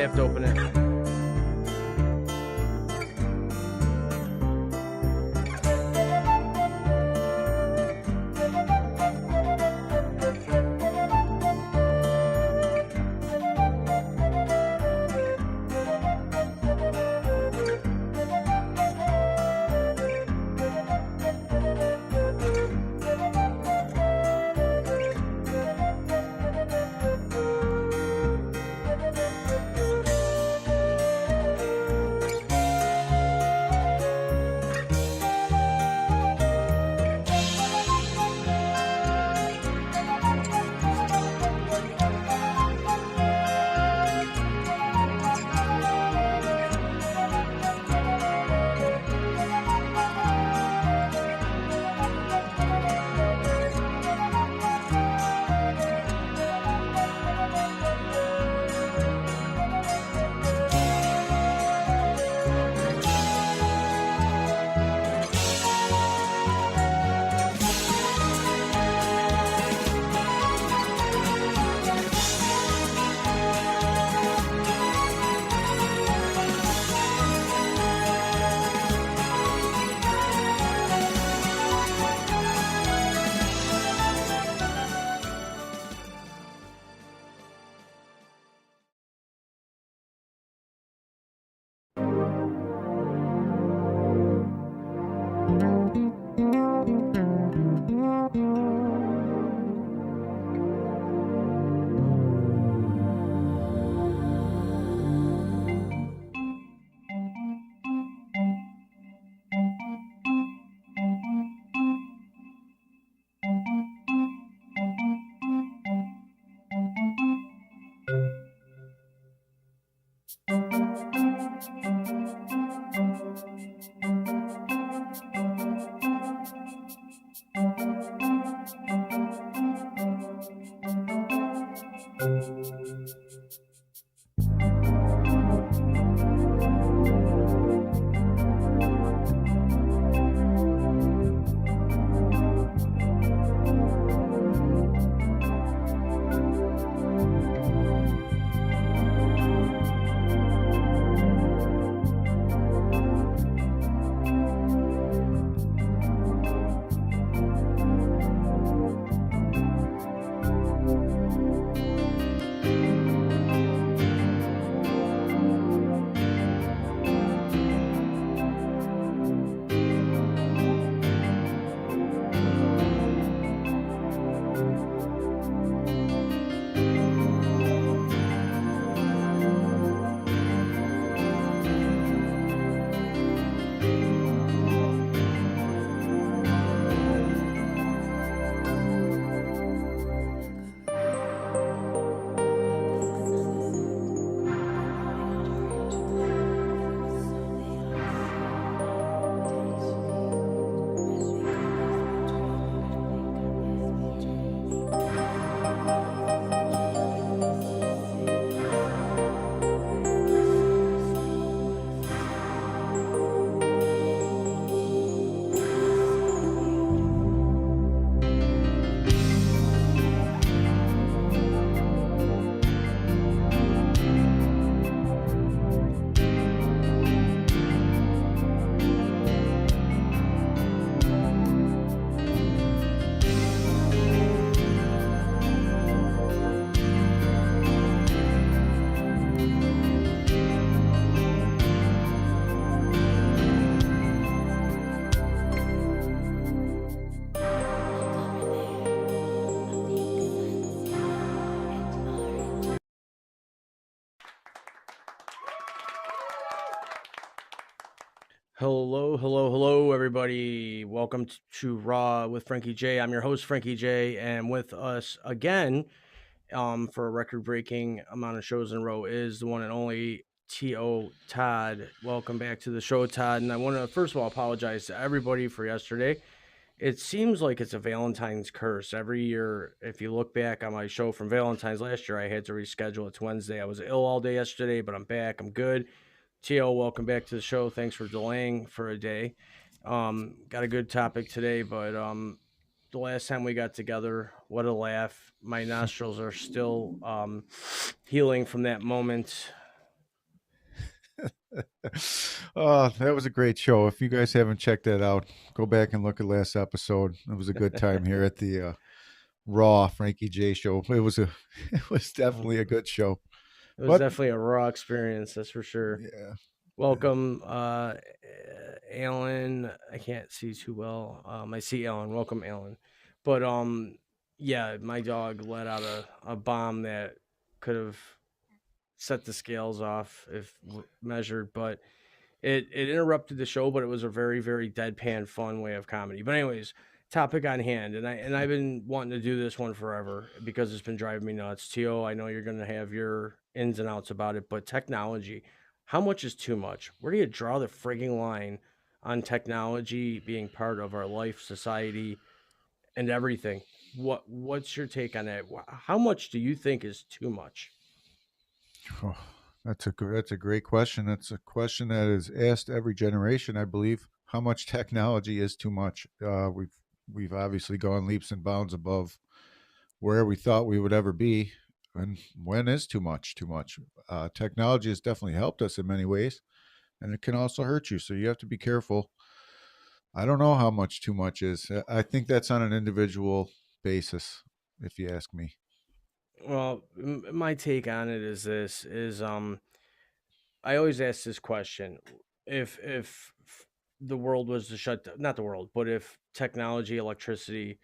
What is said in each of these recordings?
have to open it. Hello, everybody. Welcome to Raw with Frankie J. I'm your host, Frankie J. And with us again, for a record-breaking amount of shows in a row is the one and only T.O. Todd. Welcome back to the show, Todd. And I want to, first of all, apologize to everybody for yesterday. It seems like it's a Valentine's curse. Every year, if you look back on my show from Valentine's last year, I had to reschedule it to Wednesday. I was ill all day yesterday, but I'm back. I'm good. T.O., welcome back to the show. Thanks for delaying for a day. Got a good topic today, but the last time we got together, what a laugh. My nostrils are still healing from that moment. Oh, that was a great show. If you guys haven't checked that out, go back and look at last episode. It was a good time here at the Raw Frankie J show. It was a it was It definitely a good show. was But definitely a raw experience, that's for sure. yeah, yeah. Welcome, Alan. I can't see too well. I see Alan. Welcome, Alan. But yeah, my dog let out a bomb that could have set the scales off if measured, but it interrupted the show. But it was a very very deadpan, fun way of comedy. But anyways, topic on hand, and I've been wanting to do this one forever because it's been driving me nuts. To, I know you're gonna have your ins and outs about it, but technology, how much is too much? Where do you draw the frigging line on technology being part of our life, society, and everything? What's your take on that? How much do you think is too much? Oh, that's a great question. That's a question that is asked every generation, I believe. How much technology is too much? We've obviously gone leaps and bounds above where we thought we would ever be. And when is too much? Too much. Technology has definitely helped us in many ways, and it can also hurt you. So you have to be careful. I don't know how much too much is. I think that's on an individual basis, if you ask me. Well, my take on it is this: is I always ask this question: if the world was to shut down, not the world, but if technology, electricity,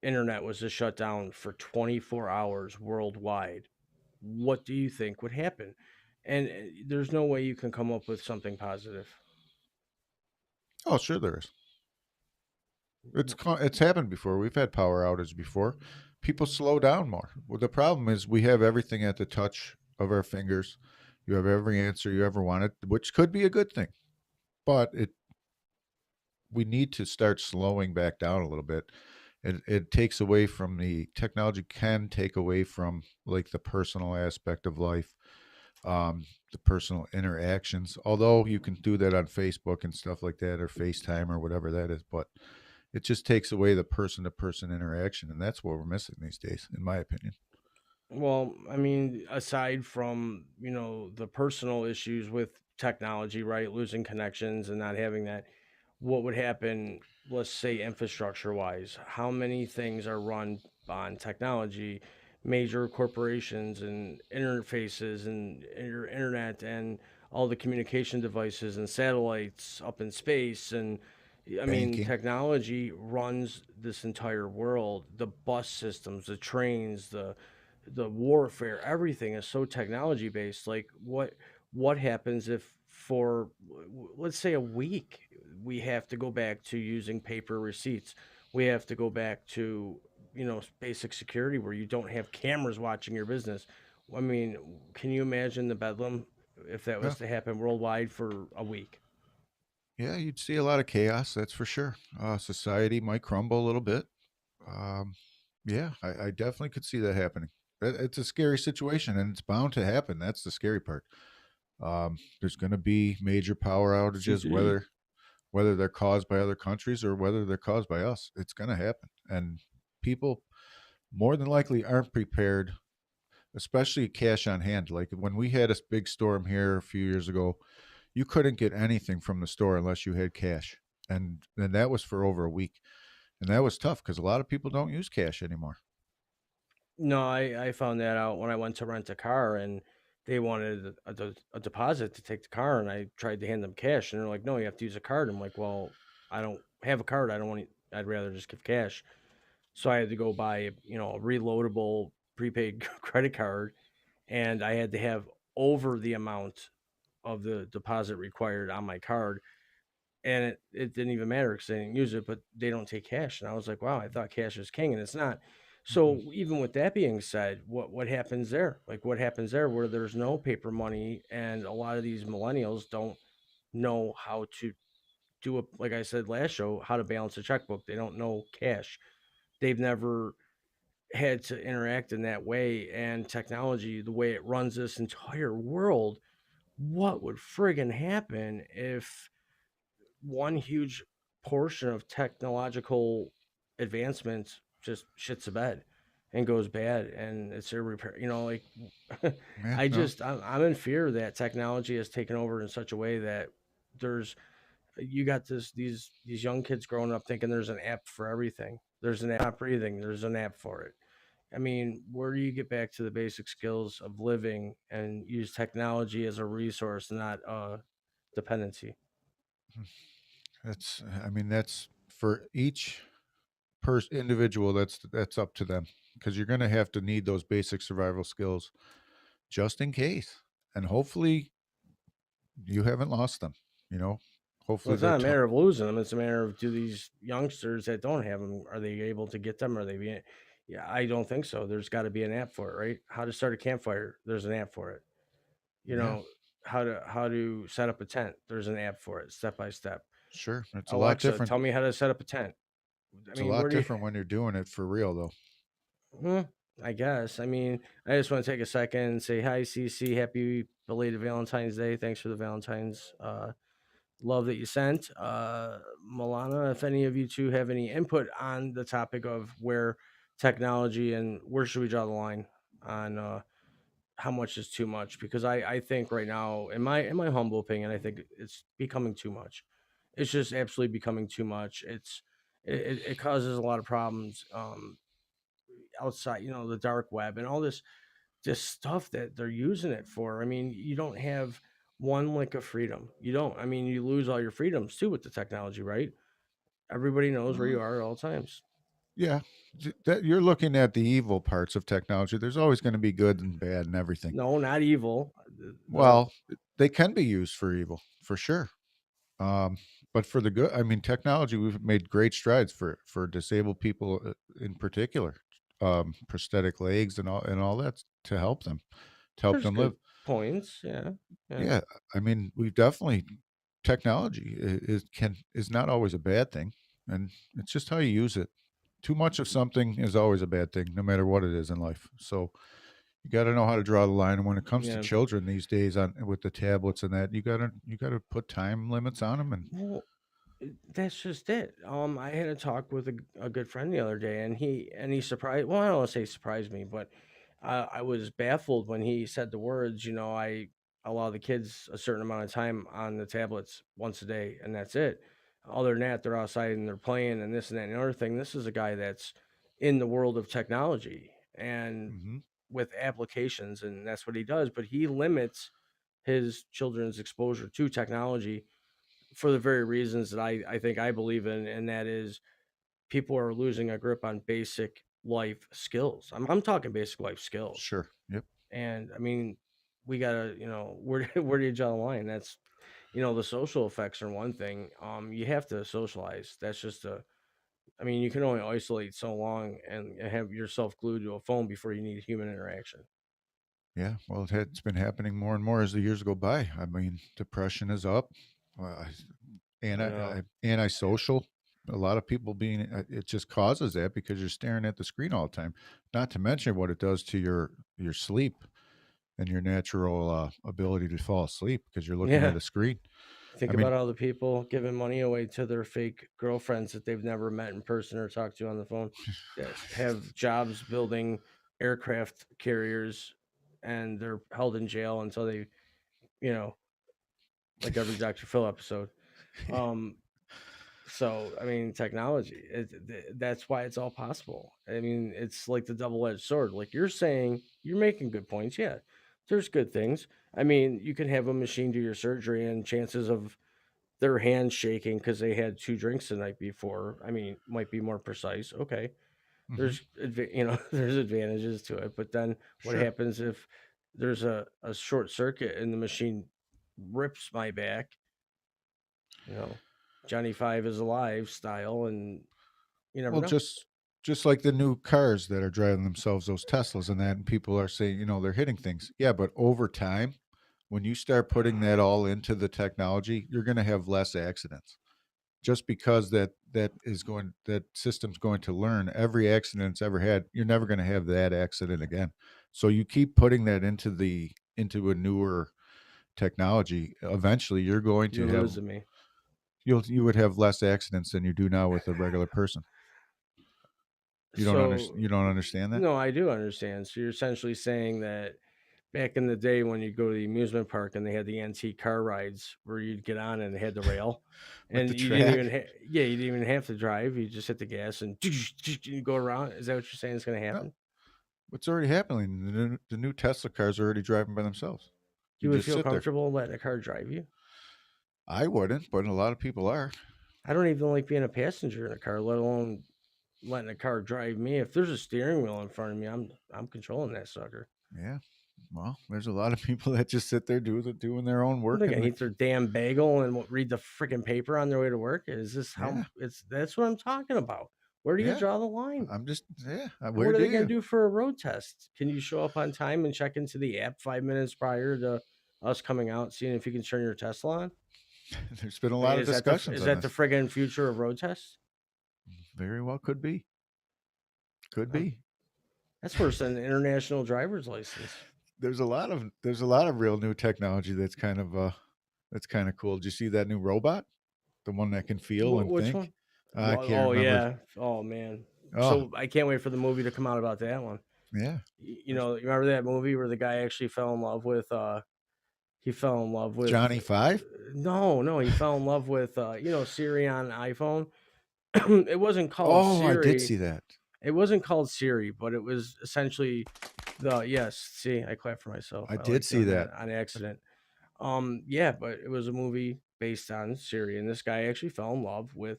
internet was to shut down for 24 hours worldwide, what do you think would happen? And there's no way you can come up with something positive. Oh, sure, there is. It's happened before. We've had power outage before. People slow down more. Well, the problem is we have everything at the touch of our fingers. You have every answer you ever wanted, which could be a good thing. But it we need to start slowing back down a little bit. It takes away from the technology can take away from like the personal aspect of life, the personal interactions. Although you can do that on Facebook and stuff like that, or FaceTime or whatever that is, but it just takes away the person to person interaction, and that's what we're missing these days, in my opinion. Well, I mean, aside from, the personal issues with technology, right? Losing connections and not having that, what would happen, let's say infrastructure wise? How many things are run on technology, major corporations and interfaces and your internet and all the communication devices and satellites up in space and I mean, Banking. technology runs this entire world. The bus systems, the trains, the warfare, everything is so technology based. Like what happens if for let's say a week we have to go back to using paper receipts. We have to go back to, basic security where you don't have cameras watching your business. I mean, can you imagine the bedlam if that Yeah, was to happen worldwide for a week? yeah, you'd see a lot of chaos, that's for sure. Society might crumble a little bit. Um, yeah, I definitely could see that happening. It's a scary situation, and it's bound to happen. That's the scary part. There's going to be major power outages, whether they're caused by other countries or whether they're caused by us. It's going to happen, and people more than likely aren't prepared, especially cash on hand. Like when we had a big storm here a few years ago, you couldn't get anything from the store unless you had cash, and that was for over a week, and that was tough because a lot of people don't use cash anymore. No, I found that out when I went to rent a car and they wanted a deposit to take the car and I tried to hand them cash and they're like, "No, you have to use a card." I'm like, "Well, I don't have a card. I don't want to, I'd rather just give cash." So I had to go buy, a reloadable prepaid credit card and I had to have over the amount of the deposit required on my card and it didn't even matter because they didn't use it, but they don't take cash. And I was like, wow, I thought cash was king, and it's not. Mm-mm. So even with that being said, what happens there? Like what happens there where there's no paper money, and a lot of these millennials don't know how to do it. Like I said last show, how to balance a checkbook. They don't know cash. They've never had to interact in that way, and technology, the way it runs this entire world. What would friggin' happen if one huge portion of technological advancements just shits the bed. and goes bad and it's irreparable. Like Yeah, no, I'm in fear that technology has taken over in such a way that there's you got these young kids growing up thinking there's an app for everything. There's an app for breathing. There's an app for it. I mean, where do you get back to the basic skills of living and use technology as a resource, not a dependency? I mean, that's for each individual. That's up to them because you're going to have to need those basic survival skills just in case. And hopefully you haven't lost them, you know, Well, hopefully it's they're not a tough. matter of losing them. It's a matter of do these youngsters that don't have them, are they able to get them? Are they being, yeah, I don't think so. There's got to be an app for it, right? How to start a campfire, there's an app for it. You Yeah, know, how to set up a tent, there's an app for it, step by step. sure. It's a lot Alexa, different. tell me how to set up a tent. I It's a mean, lot where do you, different when you're doing it for real, though. hmm, I guess. I mean, I just want to take a second and say hi, CC. Happy belated Valentine's Day. Thanks for the Valentine's love that you sent. Milana, if any of you two have any input on the topic of where technology and where should we draw the line on how much is too much, because I think right now, in my humble opinion, I think it's becoming too much. It's just absolutely becoming too much. It causes a lot of problems outside, the dark web and all this stuff that they're using it for. I mean, you don't have one lick of freedom. You don't. I mean, you lose all your freedoms too with the technology, right? Everybody knows where Uh, you are at all times. yeah, that you're looking at the evil parts of technology. There's always going to be good and bad and everything. No, not evil. The Well, they can be used for evil, for sure. Um, but for the good, I mean, technology, we've made great strides for disabled people in particular, prosthetic legs and all that to help there's them live. good points. Yeah, yeah. Yeah, I mean, we've definitely technology is not always a bad thing, and it's just how you use it. Too much of something is always a bad thing, no matter what it is in life. So you got to know how to draw the line. And when it comes to Yeah. children these days, on with the tablets and that, you gotta put time limits on them. And Well, that's just it. I had a talk with a good friend the other day, and he surprised. Well, I don't want to say surprised me, but I was baffled when he said the words. I allow the kids a certain amount of time on the tablets once a day, and that's it. Other than that, they're outside and they're playing and this and that and the other thing. This is a guy that's in the world of technology and hmm with applications, and that's what he does. But he limits his children's exposure to technology for the very reasons that I think I believe in, and that is people are losing a grip on basic life skills. I'm talking basic life skills, sure, yep, and I mean, we gotta, where where do you draw the line? That's the social effects are one thing. You have to socialize. That's just a. I mean, you can only isolate so long and have yourself glued to a phone before you need human interaction. yeah. Well, it's been happening more and more as the years go by. I mean, depression is up. Uh, I know. Antisocial. A lot of people being it just causes that because you're staring at the screen all the time. Not to mention what it does to your sleep and your natural ability to fall asleep because you're looking Yeah. at a screen. Think I about mean, all the people giving money away to their fake girlfriends that they've never met in person or talked to on the phone, that have jobs building aircraft carriers, and they're held in jail until they, you know, like every Dr. Phil episode. Um, so I mean, technology, that's why it's all possible. I mean, it's like the double-edged sword. Like you're saying, you're making good points. Yeah, there's good things. I mean, you can have a machine do your surgery, and chances of their hands shaking because they had 2 drinks the night before, I mean, might be more precise. Okay. mhm, There's advantages to it, but then what sure. happens if there's a short circuit and the machine rips my back, you know, Johnny 5 is alive style, and you never Well, know. just like the new cars that are driving themselves, those Teslas and that, and people are saying, they're hitting things. Yeah, but over time, when you start putting that all into the technology, you're going to have less accidents. Just because that system's going to learn every accident it's ever had, you're never going to have that accident again. So you keep putting that into a newer technology, eventually you're going to You're have losing me. you would have less accidents than you do now with a regular person. So You don't understand that? no, I do understand. So you're essentially saying that back in the day when you go to the amusement park and they had the antique car rides where you'd get on and they had the rail, With and the you didn't even track? yeah, you didn't even have to drive. You just hit the gas and you go around. Is that what you're saying is going to No. happen? What's already happening? The new Tesla cars are already driving by themselves. You You would just feel sit there. comfortable letting a car drive you? I wouldn't, but a lot of people are. I don't even like being a passenger in a car, let alone letting a car drive me. If there's a steering wheel in front of me, I'm controlling that sucker. Yeah. Well, there's a lot of people that just sit there doing their own I'm work thinking and eat their damn bagel and read the freaking paper on their way to work. Is this yeah, how it's? That's what I'm talking about. Where do you yeah. draw the line? I'm just yeah. And Where what are do they going you? to do for a road test? Can you show up on time and check into the app 5 minutes prior to us coming out, seeing if you can turn your Tesla on? There's been a I mean, lot of discussions is on that the this. friggin' future of road tests? Very well could be. Could Huh? be. That's worse than an international driver's license. There's a lot of real new technology that's kind of cool. Did you see that new robot? The one that can feel and Which think? one? I Well, can't oh remember. yeah. Oh man. Oh, So I can't wait for the movie to come out about that one. yeah. You know, you remember that movie where the guy actually fell in love with he fell in love with Johnny 5? no, he fell in love with Siri on iPhone. It wasn't called Oh, I did Siri. see that. It wasn't called Siri, but it was essentially the yes, see, I clap for myself. I I did like see doing that. that on accident. Yeah, but it was a movie based on Siri, and this guy actually fell in love with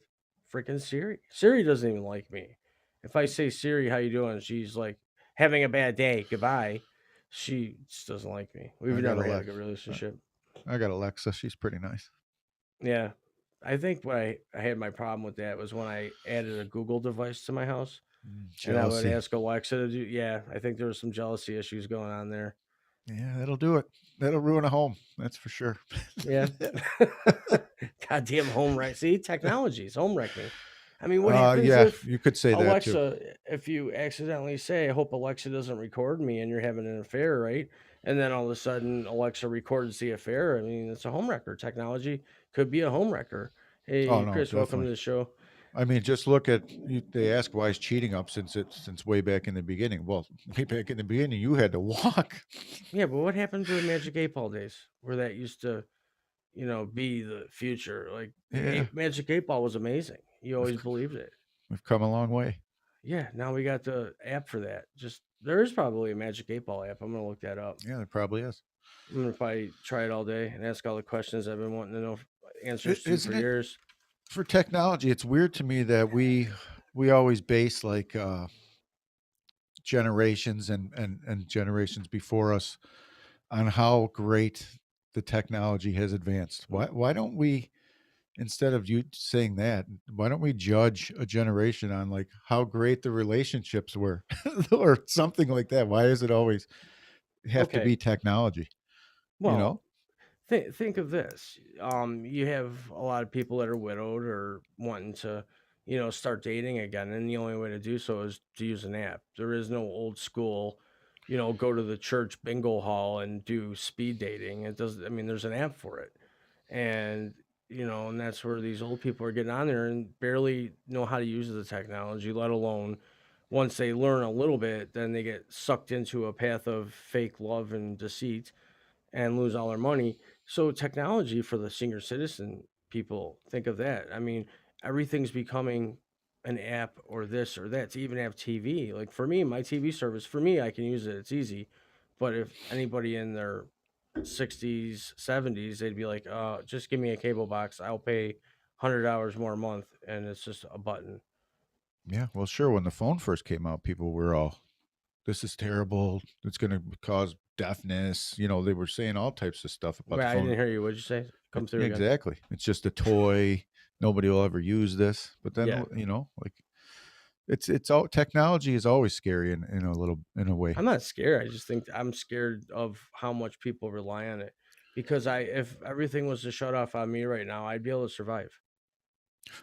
freaking Siri. Siri doesn't even like me. If I say Siri, how you doing? She's like having a bad day. Goodbye. She just doesn't like me. We've I got never had a Alexa. good relationship. I got Alexa. She's pretty nice. Yeah. I think what I had my problem with that was when I added a Google device to my house and I would Jealousy. ask Alexa to do yeah, I think there was some jealousy issues going on there. Yeah, that'll do it. That'll ruin a home. That's for sure. Yeah. Goddamn home wreck. See, technologies home wreck me. I mean, what happens Yeah, if you could say that too. Alexa, if you accidentally say, I hope Alexa doesn't record me and you're having an affair, right? And then all of a sudden Alexa records the affair. I mean, it's a home wrecker. Technology could be a home wrecker. Oh Hey, no, Chris, welcome to definitely. the show. I mean, just look at they ask why is cheating up since way back in the beginning. Well, way back in the beginning, you had to walk. Yeah, but what happened to the Magic 8 Ball days where that used to, be the future? Like, Yeah, Magic 8 Ball was amazing. You we've always believed it. we've come a long way. Yeah, now we got the app for that. Just there is probably a Magic 8 Ball app. I'm gonna look that up. Yeah, there probably is. I'm gonna probably try it all day and ask all the questions I've been wanting to know answers to for Isn't it years. for technology? It's weird to me that we always base like generations and generations before us on how great the technology has advanced. Why don't we, instead of you saying that, why don't we judge a generation on like how great the relationships were or something like that? Why does it always have to Okay, be technology? You well, know? think of this. You have a lot of people that are widowed or wanting to, start dating again, and the only way to do so is to use an app. There is no old school, go to the church bingo hall and do speed dating. It does. I mean, there's an app for it, and and that's where these old people are getting on there and barely know how to use the technology, let alone once they learn a little bit, then they get sucked into a path of fake love and deceit and lose all their money. So technology for the senior citizen people, think of that. I mean, everything's becoming an app or this or that to even have TV. Like for me, my TV service, for me, I can use it. It's easy. But if anybody in their 60s, 70s, they'd be like, just give me a cable box. I'll pay $100 more a month. And it's just a button. Yeah. Well, sure. When the phone first came out, people were all, this is terrible. It's going to cause deafness. You know, they were saying all types of stuff about Wait, the I phone. didn't hear you. What'd you say? Come through again. Exactly. It's just a toy. Nobody will ever use this. But then, Yeah. you know, like it's all technology is always scary in a little in a way. I'm not scared. I just think I'm scared of how much people rely on it. Because if everything was to shut off on me right now, I'd be able to survive.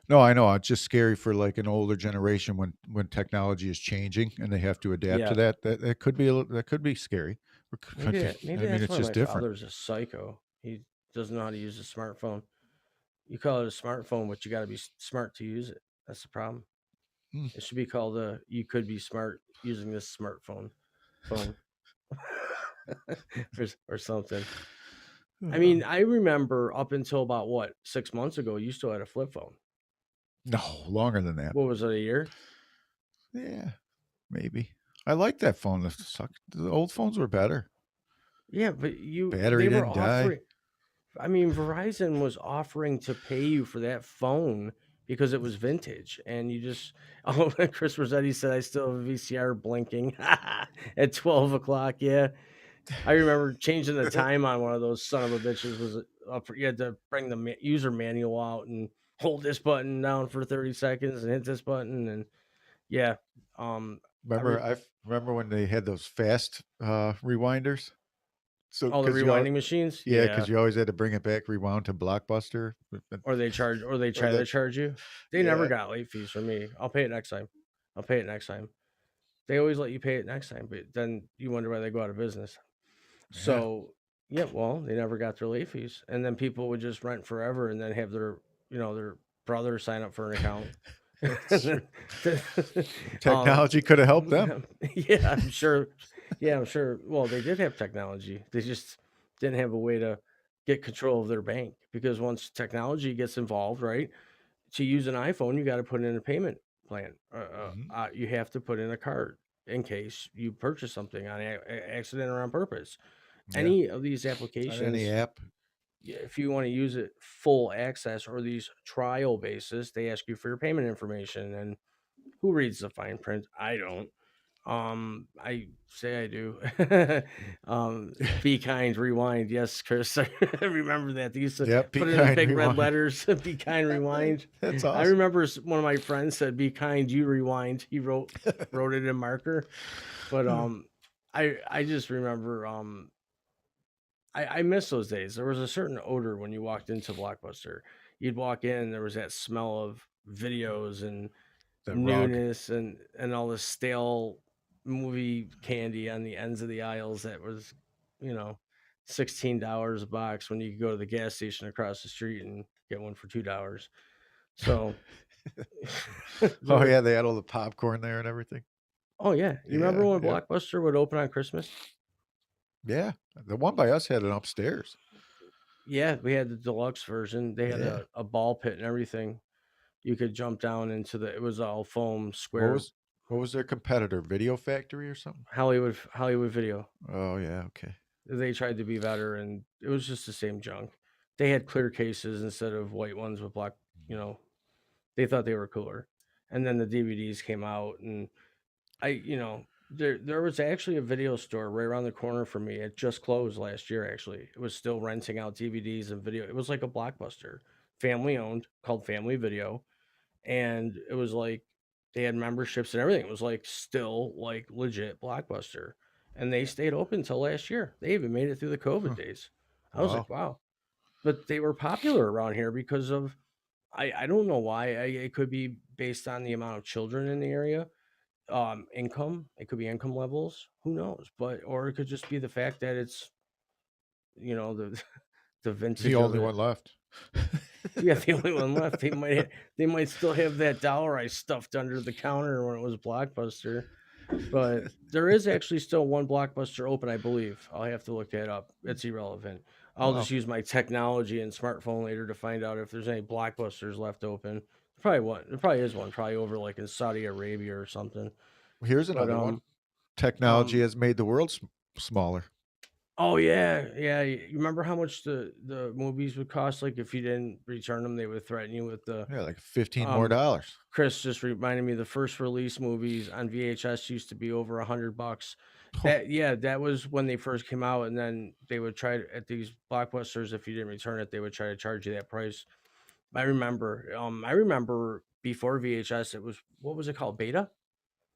No, I know. It's just scary for like an older generation when technology is changing and they have to adapt to Yeah. that. That could be that could be scary. Maybe I mean, that's it's why just my different. father's a psycho. He doesn't know how to use a smartphone. You call it a smartphone, but you got to be smart to use it. That's the problem. Mm. It should be called "You Could Be Smart Using This Smartphone." Phone or something. I Uh, mean, I remember up until about what 6 months ago, you still had a flip phone. no, longer than that. What was it, a year? Yeah, maybe. I like that phone. The old phones were better. Yeah, but Battery they were didn't die. offering. I mean, Verizon was offering to pay you for that phone because it was vintage, and you just. Oh, Chris Rossetti said I still have a VCR blinking at 12 o'clock. Yeah, I remember changing the time on one of those son of a bitches. You had to bring the user manual out and hold this button down for 30 seconds and hit this button, and yeah, um, I re- Remember when they had those fast rewinders. So all the because rewinding machines. yeah, Yeah, because you always had to bring it back rewound to Blockbuster. or they Or try to that charge you. They never yeah. got late fees from me. I'll pay it next time. I'll pay it next time. They always let you pay it next time, but then you wonder why they go out of business. Yeah. So yeah, well, they never got their late fees, and then people would just rent forever, and then have their brother sign up for an account. That's true. um, Technology could have helped them. yeah, I'm sure. Yeah, I'm sure. Well, they did have technology. They just didn't have a way to get control of their bank because once technology gets involved, right? To use an iPhone, you got to put in a payment plan. Mhm. You have to put in a card in case you purchase something on accident or on purpose. Yeah. Any of these On any applications, app. if you want to use it full access or these trial basis, they ask you for your payment information. And who reads the fine print? I don't. I say I do. Be kind, rewind. Yes, Chris. I remember that. They used to Yep. Be put it in kind. big red Rewind. letters. Be kind, rewind. That's I awesome. remember one of my friends said, "Be kind, you rewind." He wrote it in marker. But I just remember I miss those days. There was a certain odor when you walked into Blockbuster. You'd walk in, and there was that smell of videos and The rug. newness and all this stale movie candy on the ends of the aisles that was, you know, $16 a box when you could go to the gas station across the street and get one for $2. So there Oh were, yeah, they had all the popcorn there and everything. oh yeah, you remember Yeah. when Yeah. Blockbuster would open on Christmas? Yeah. The one by us had it upstairs. Yeah, we had the deluxe version. They had Yeah. a ball pit and everything. You could jump down into it was all foam What square. was what was their competitor? Video Factory or something? Hollywood Video. Oh yeah. Okay. They tried to be better, and it was just the same junk. They had clear cases instead of white ones with black. You know, they thought they were cooler. And then the DVDs came out, and there was actually a video store right around the corner from me. It just closed last year. Actually, it was still renting out DVDs and video. It was like a Blockbuster, family owned, called Family Video, and it was like they had memberships and everything. It was like still like legit Blockbuster, and they stayed open till last year. They even made it through the COVID Huh. days. I was Wow. like, wow. But they were popular around here because of I don't know why. It could be based on the amount of children in the area, income. It could be income levels. Who knows? But or it could just be the fact that it's the the The vintage of only it. one left. Yeah, the only one left. They might still have that dollar I stuffed under the counter when it was Blockbuster. But there is actually still one Blockbuster open, I believe. I'll have to look that up. It's irrelevant. I'll Wow. just use my technology and smartphone later to find out if there's any Blockbusters left open. Probably one. There probably is one. Probably over like in Saudi Arabia or something. Here's But another one. Technology has made the world smaller. oh yeah, yeah. You remember how much the movies would cost? Like if you didn't return them, they would threaten you with the Yeah, like 15 more um dollars. Chris just reminded me the first release movies on VHS used to be over $100. That was when they first came out, and then they would try at these blockbusters. If you didn't return it, they would try to charge you that price. I remember before VHS, it was what was it called? Beta.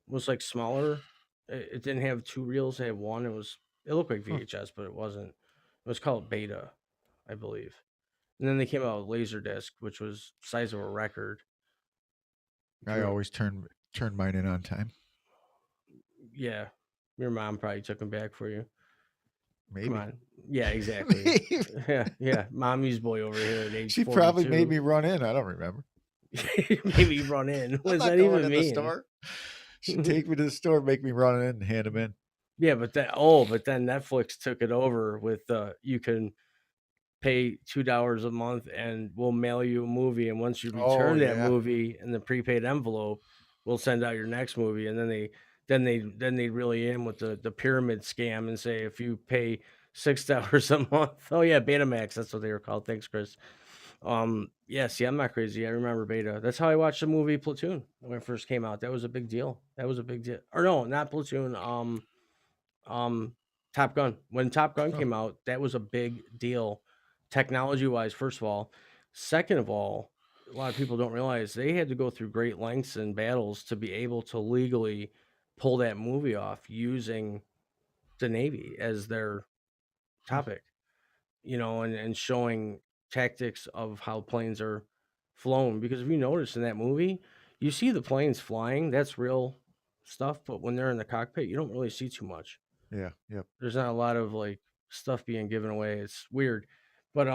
It was like smaller. It didn't have two reels; it had one. It looked like Huh. VHS, but it wasn't. It was called Beta, I believe. And then they came out with Laserdisc, which was size of a record. I always turn mine in on time. Yeah. Your mom probably took them back for you. Come Maybe. on. Yeah, exactly. Maybe. Yeah, yeah. Mommy's boy over here at age She probably made 42. me run in. I don't remember. Maybe run in. What I'm does not that going even to the mean? store. She'd take me to the store, make me run in and hand them in. Yeah, but then Netflix took it over with you can pay $2 a month and we'll mail you a movie, and once you Oh return that yeah. movie in the prepaid envelope, we'll send out your next movie. And then they really in with the pyramid scam and say if you pay $6 a month. Oh yeah, Betamax, that's what they were called. Thanks, Chris. Yeah, see, I'm not crazy. I remember Beta. That's how I watched the movie Platoon when it first came out. That was a big deal. That was a big deal. Or no, not Platoon. Um, Top Gun. When Top Gun Oh, came out, that was a big deal, technology wise. First of all, second of all, a lot of people don't realize they had to go through great lengths and battles to be able to legally pull that movie off using the Navy as their topic, and showing tactics of how planes are flown. Because if you notice in that movie, you see the planes flying, that's real stuff, but when they're in the cockpit, you don't really see too much. yeah. Yep. There's not a lot of like stuff being given away. It's weird. But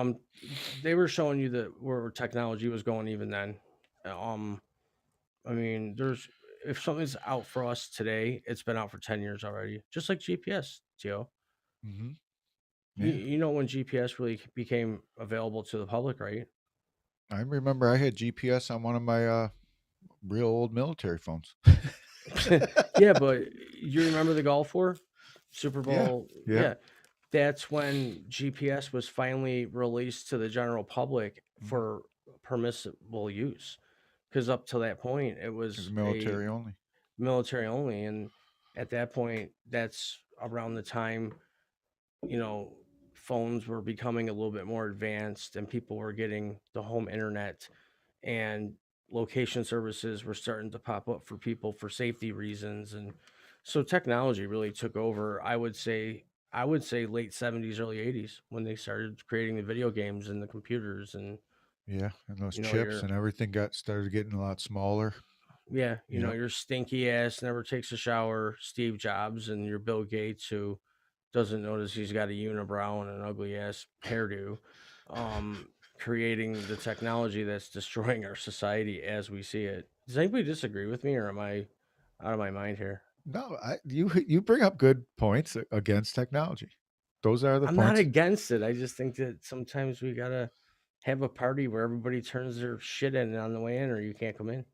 they were showing you that where technology was going even then. Um I mean, there's if something's out for us today, it's been out for 10 years already. Just like GPS, Tio. Hmm. You, Yeah. you know when GPS really became available to the public, right? I remember I had GPS on one of my real old military phones. Yeah, but you remember the Gulf War? Super Yeah. Bowl, Yeah. yeah. That's when GPS was finally released to the general public Mhm. for permissible use. Because up to that point, it It was was a military only. military only, and at that point, that's around the time you know phones were becoming a little bit more advanced, and people were getting the home internet, and location services were starting to pop up for people for safety reasons, and so technology really took over. I would say late 70s, early 80s when they started creating the video games and the computers, and Yeah, and those chips your and everything got started getting a lot smaller. yeah, Yep. your stinky ass never takes a shower, Steve Jobs, and your Bill Gates who doesn't notice he's got a unibrow and an ugly ass hairdo, um, creating the technology that's destroying our society as we see it. Does anybody disagree with me, or am I out of my mind here? No, you bring up good points against technology. Those are the I'm not points. against it. I just think that sometimes we gotta have a party where everybody turns their shit in on the way in, or you can't come in.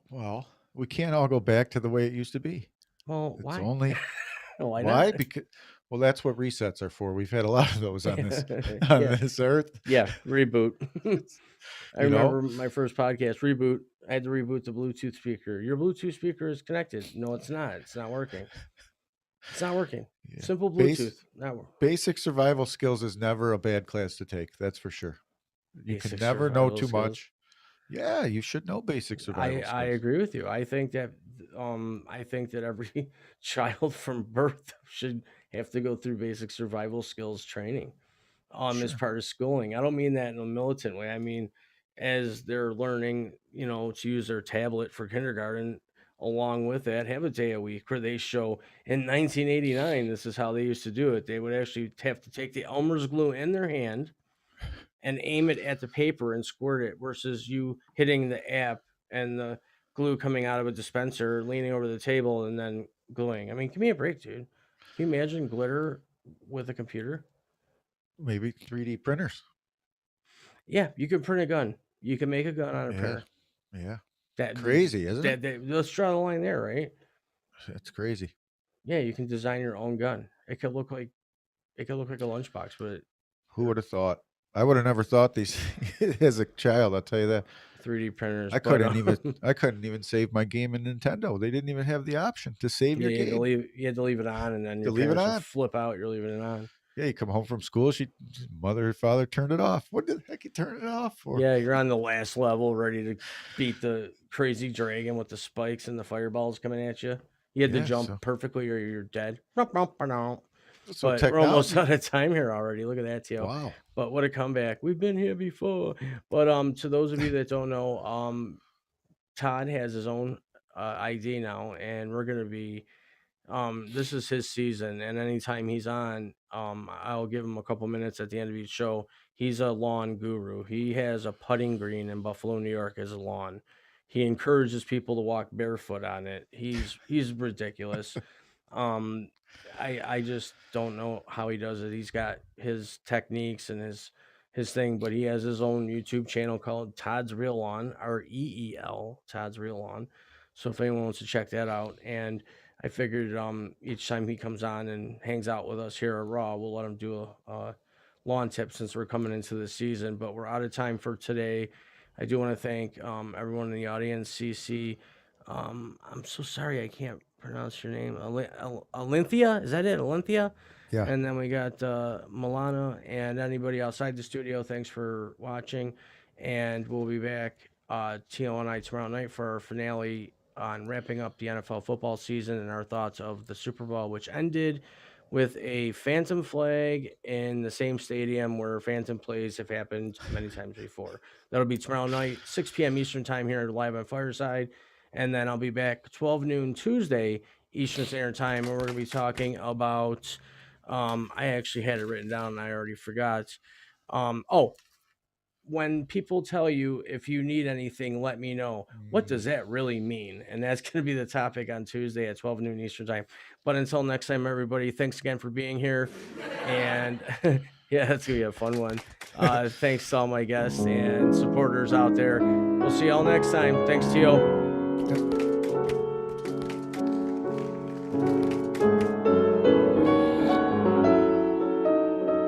Well, we can't all go back to the way it used to be. Well, It's why? only Why why? not? Because well, that's what resets are for. We've had a lot of those on this on Yeah, this earth. yeah. Reboot. It's, I you know, remember my first podcast reboot. I had to reboot the Bluetooth speaker. Your Bluetooth speaker is connected. No, it's not. It's not working. It's not working. yeah. Simple Base Bluetooth. Not basic survival skills is never a bad class to take. That's for sure. You can basic never know survival too skills. much. Yeah, you should know basic survival I skills. agree with you. I think that every child from birth should have to go through basic survival skills training as Sure. part of schooling. I don't mean that in a militant way. I mean as they're learning, to use their tablet for kindergarten. Along with that, have a day a week where they show in 1989, this is how they used to do it. They would actually have to take the Elmer's glue in their hand and aim it at the paper and squirt it versus you hitting the app and the glue coming out of a dispenser, leaning over the table and then gluing. I mean, give me a break, dude. Can you imagine glitter with a computer? Maybe 3D printers. Yeah, you can print a gun. You can make a gun out of Yeah. printer. Yeah. That Crazy, isn't it? let's draw the line there, right? It's crazy. Yeah, you can design your own gun. It could look like a lunchbox, but Who would have thought? I would have never thought these as a child, I'll tell you that. 3D printers. I But couldn't even I couldn't even save my game in Nintendo. They didn't even have the option to save yeah, your game. you had to leave it on, and then To your leave it parents would on. flip out. You're leaving it on. Yeah, you come home from school, mother or father turned it off. What the heck you turn it off for? Yeah, you're on the last level, ready to beat the crazy dragon with the spikes and the fireballs coming at you. You had to Yeah, jump perfectly, or you're dead. But so we're almost technology. out of time here already. Look at that, Tio. Wow. But what a comeback! We've been here before. But to those of you that don't know, Todd has his own ID now, and we're gonna be This is his season, and anytime he's on, I'll give him a couple minutes at the end of each show. He's a lawn guru. He has a putting green in Buffalo, New York, as a lawn. He encourages people to walk barefoot on it. He's ridiculous. Um, I just don't know how he does it. He's got his techniques and his thing, but he has his own YouTube channel called Todd's Real Lawn, REEL, Todd's Real Lawn. So if anyone wants to check that out, and I figured each time he comes on and hangs out with us here at Raw, we'll let him do a lawn tip since we're coming into the season. But we're out of time for today. I do want to thank everyone in the audience. CC, I'm so sorry I can't pronounce your name. Alinthia, is that it? Alinthia? Yeah. And then we got Milana and anybody outside the studio. Thanks for watching. And we'll be back, Tio and I, tomorrow night for our finale on wrapping up the NFL football season and our thoughts of the Super Bowl, which ended with a phantom flag in the same stadium where phantom plays have happened many times before. That'll be tomorrow night, 6 p.m. Eastern time here live on Fireside. And then I'll be back 12 noon Tuesday Eastern Standard Time, and we're going to be talking about I actually had it written down and I already forgot. When people tell you if you need anything, let me know. What does that really mean? And that's going to be the topic on Tuesday at 12 noon Eastern time. But until next time, everybody, thanks again for being here. And yeah, that's going to be a fun one. Thanks to all my guests and supporters out there. We'll see y'all next time. Thanks, Tio. Yep.